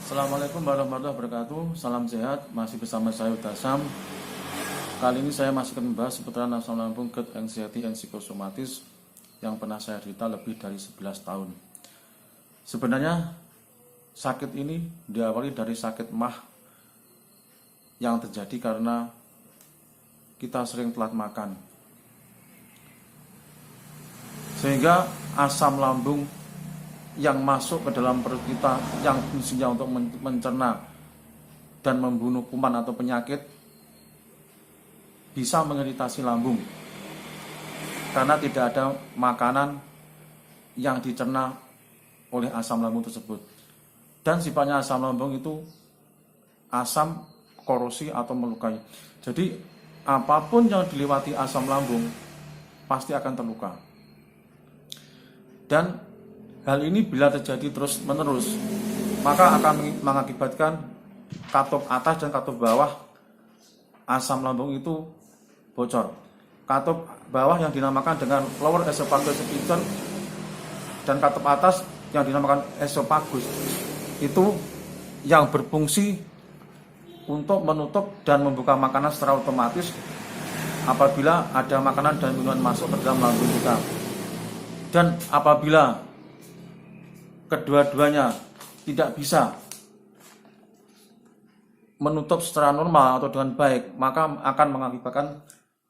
Assalamualaikum warahmatullahi wabarakatuh. Salam sehat, masih bersama saya Utasam. Kali ini saya masih akan membahas seputaran asam lambung, GERD, anxiety, and psikosomatis yang pernah saya derita lebih dari 11 tahun. Sebenarnya sakit ini diawali dari sakit MAH yang terjadi karena kita sering telat makan, sehingga asam lambung yang masuk ke dalam perut kita yang fungsinya untuk mencerna dan membunuh kuman atau penyakit bisa mengiritasi lambung karena tidak ada makanan yang dicerna oleh asam lambung tersebut. Dan sifatnya asam lambung itu asam, korosi atau melukai. Jadi apapun yang dilewati asam lambung pasti akan terluka. Dan hal ini bila terjadi terus menerus, maka akan mengakibatkan katup atas dan katup bawah asam lambung itu bocor. Katup bawah yang dinamakan dengan lower esophageal sphincter dan katup atas yang dinamakan esophagus itu yang berfungsi untuk menutup dan membuka makanan secara otomatis apabila ada makanan dan minuman masuk ke dalam lambung kita. Dan apabila kedua-duanya tidak bisa menutup secara normal atau dengan baik, maka akan mengakibatkan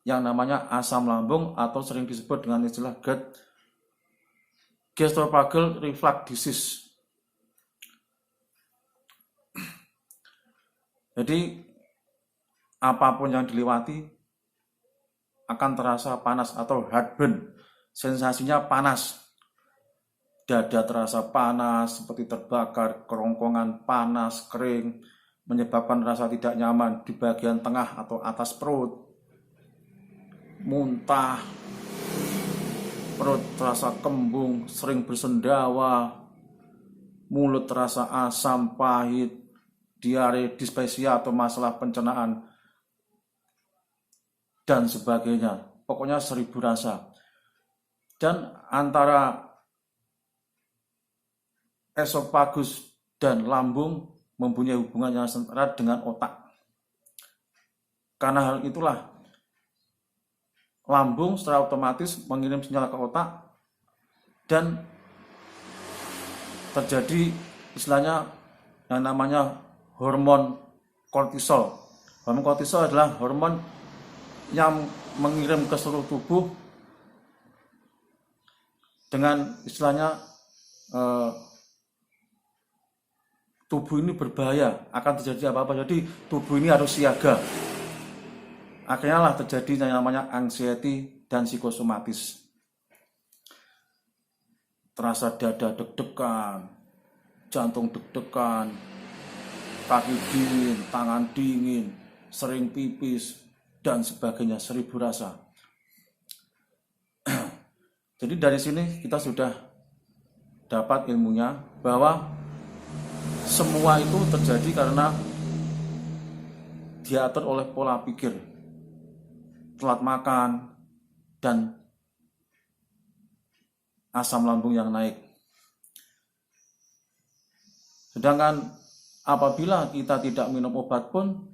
yang namanya asam lambung atau sering disebut dengan istilah GERD, gastroesophageal reflux disease. Jadi apapun yang dilewati akan terasa panas atau heartburn, sensasinya panas. Dada terasa panas, seperti terbakar, kerongkongan panas, kering, menyebabkan rasa tidak nyaman di bagian tengah atau atas perut, muntah, perut terasa kembung, sering bersendawa, mulut terasa asam, pahit, diare, dispepsia atau masalah pencernaan, dan sebagainya. Pokoknya 1000 rasa. Dan antara esophagus dan lambung mempunyai hubungan yang sangat erat dengan otak. Karena hal itulah lambung secara otomatis mengirim sinyal ke otak dan terjadi istilahnya yang namanya hormon kortisol. Hormon kortisol adalah hormon yang mengirim ke seluruh tubuh dengan istilahnya tubuh ini berbahaya, akan terjadi apa-apa. Jadi tubuh ini harus siaga. Akhirnya lah terjadi yang namanya anxiety dan psikosomatis. Terasa dada deg-degan, jantung deg-degan, kaki dingin, tangan dingin, sering pipis, dan sebagainya, 1000 rasa. Jadi dari sini kita sudah dapat ilmunya bahwa semua itu terjadi karena diatur oleh pola pikir, telat makan, dan asam lambung yang naik. Sedangkan apabila kita tidak minum obat pun,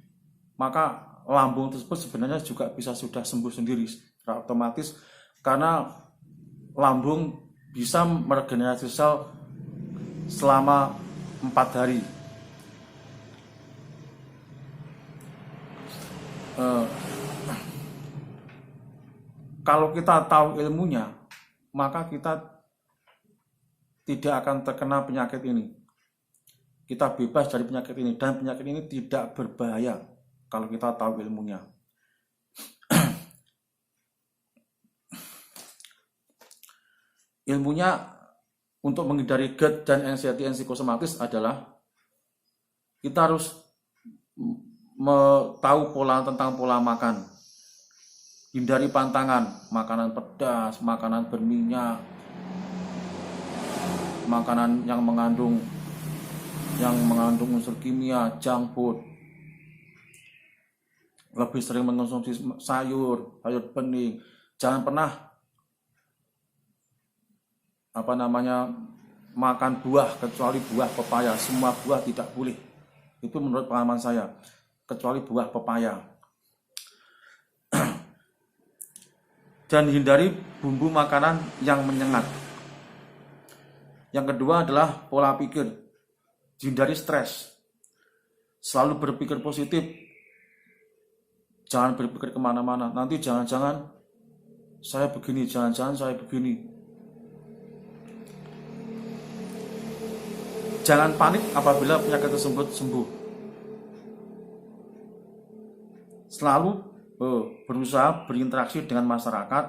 maka lambung tersebut sebenarnya juga bisa sudah sembuh sendiri secara otomatis karena lambung bisa meregenerasi sel selama 4 hari. Kalau kita tahu ilmunya, maka kita tidak akan terkena penyakit ini. Kita bebas dari penyakit ini, dan penyakit ini tidak berbahaya kalau kita tahu ilmunya. Ilmunya untuk menghindari GERD dan anxiety and psikosomatis adalah kita harus tahu tentang pola makan. Hindari pantangan, makanan pedas, makanan berminyak, makanan yang mengandung unsur kimia, junk food. Lebih sering mengonsumsi sayur bening. Jangan pernah makan buah kecuali buah pepaya. Semua buah tidak boleh. Itu menurut pengalaman saya, kecuali buah pepaya. Dan hindari bumbu makanan yang menyengat. Yang kedua adalah pola pikir. Hindari stres. Selalu berpikir positif. Jangan berpikir kemana-mana. Nanti jangan-jangan saya begini, jangan-jangan saya begini. Jangan panik apabila penyakit tersebut sembuh. Selalu berusaha berinteraksi dengan masyarakat.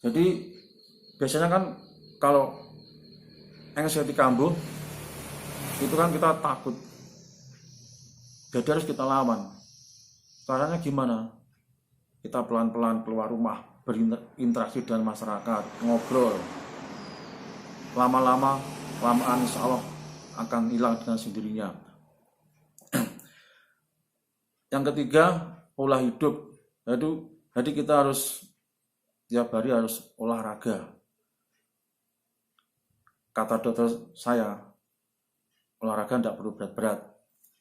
Jadi biasanya kan kalau anxiety kambuh itu kan kita takut. Jadi harus kita lawan. Caranya gimana? Kita pelan-pelan keluar rumah, berinteraksi dengan masyarakat, ngobrol. Lama-lama, kelamaan insya Allah akan hilang dengan sendirinya. Yang ketiga, pola hidup. Jadi kita harus tiap hari harus olahraga. Kata dokter saya, olahraga tidak perlu berat-berat,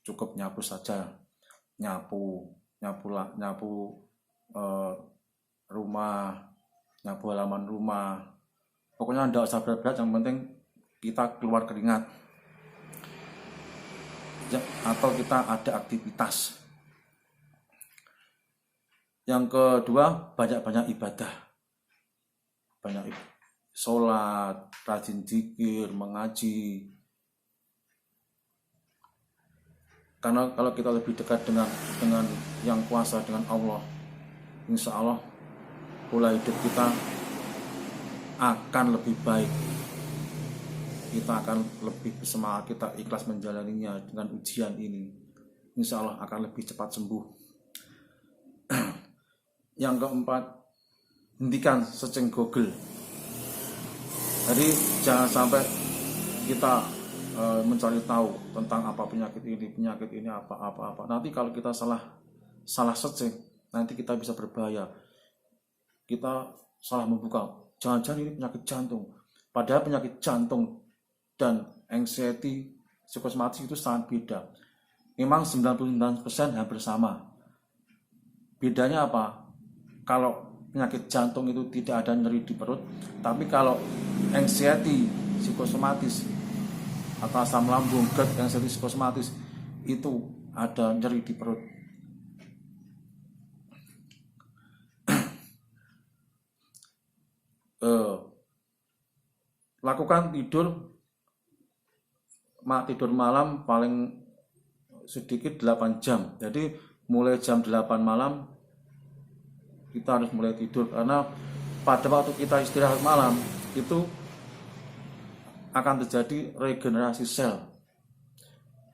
cukup nyapu saja, nyapu rumah, nyapu halaman rumah. Pokoknya tidak usah berat-berat, yang penting kita keluar keringat atau kita ada aktivitas. Yang kedua, banyak-banyak ibadah. Banyak sholat, rajin zikir, mengaji. Karena kalau kita lebih dekat dengan yang kuasa, dengan Allah, insya Allah pola hidup kita akan lebih baik. Kita akan lebih bersemangat, kita ikhlas menjalaninya dengan ujian ini. Insya Allah akan lebih cepat sembuh. Yang keempat, hentikan searching Google. Jadi jangan sampai kita mencari tahu tentang apa penyakit ini apa. Nanti kalau kita salah searching, nanti kita bisa berbahaya. Kita salah membuka, jangan-jangan ini penyakit jantung. Padahal penyakit jantung dan anxiety psikosomatis itu sangat beda. Memang 99% hampir sama. Bedanya apa? Kalau penyakit jantung itu tidak ada nyeri di perut, tapi kalau anxiety psikosomatis atau asam lambung, GERD, anxiety psikosomatis itu ada nyeri di perut. Lakukan tidur malam paling sedikit 8 jam. Jadi mulai jam 8 malam kita harus mulai tidur, karena pada waktu kita istirahat malam itu akan terjadi regenerasi sel.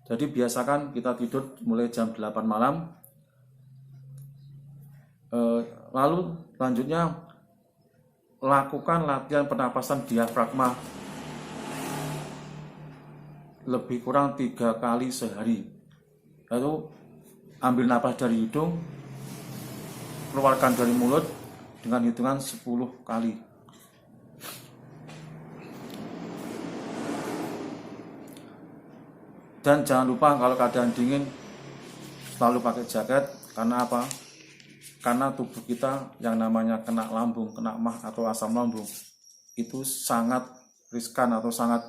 Jadi biasakan kita tidur mulai jam 8 malam. Lalu selanjutnya lakukan latihan pernapasan diafragma lebih kurang 3 kali sehari. Lalu ambil napas dari hidung, keluarkan dari mulut dengan hitungan 10 kali. Dan jangan lupa kalau keadaan dingin selalu pakai jaket. Karena apa? Karena tubuh kita yang namanya kena lambung, kena mah atau asam lambung itu sangat riskan atau sangat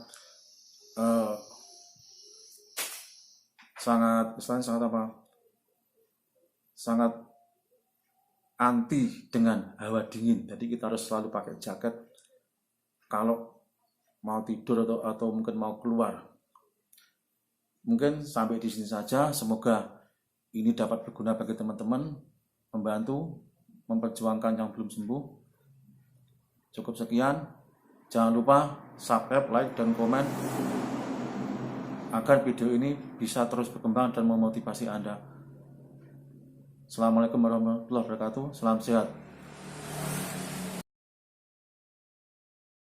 anti dengan hawa dingin. Jadi kita harus selalu pakai jaket kalau mau tidur atau mungkin mau keluar. Mungkin sampai di sini saja. Semoga ini dapat berguna bagi teman-teman, membantu memperjuangkan yang belum sembuh. Cukup sekian. Jangan lupa subscribe, like, dan komen agar video ini bisa terus berkembang dan memotivasi Anda. Assalamualaikum warahmatullahi wabarakatuh. Salam sehat.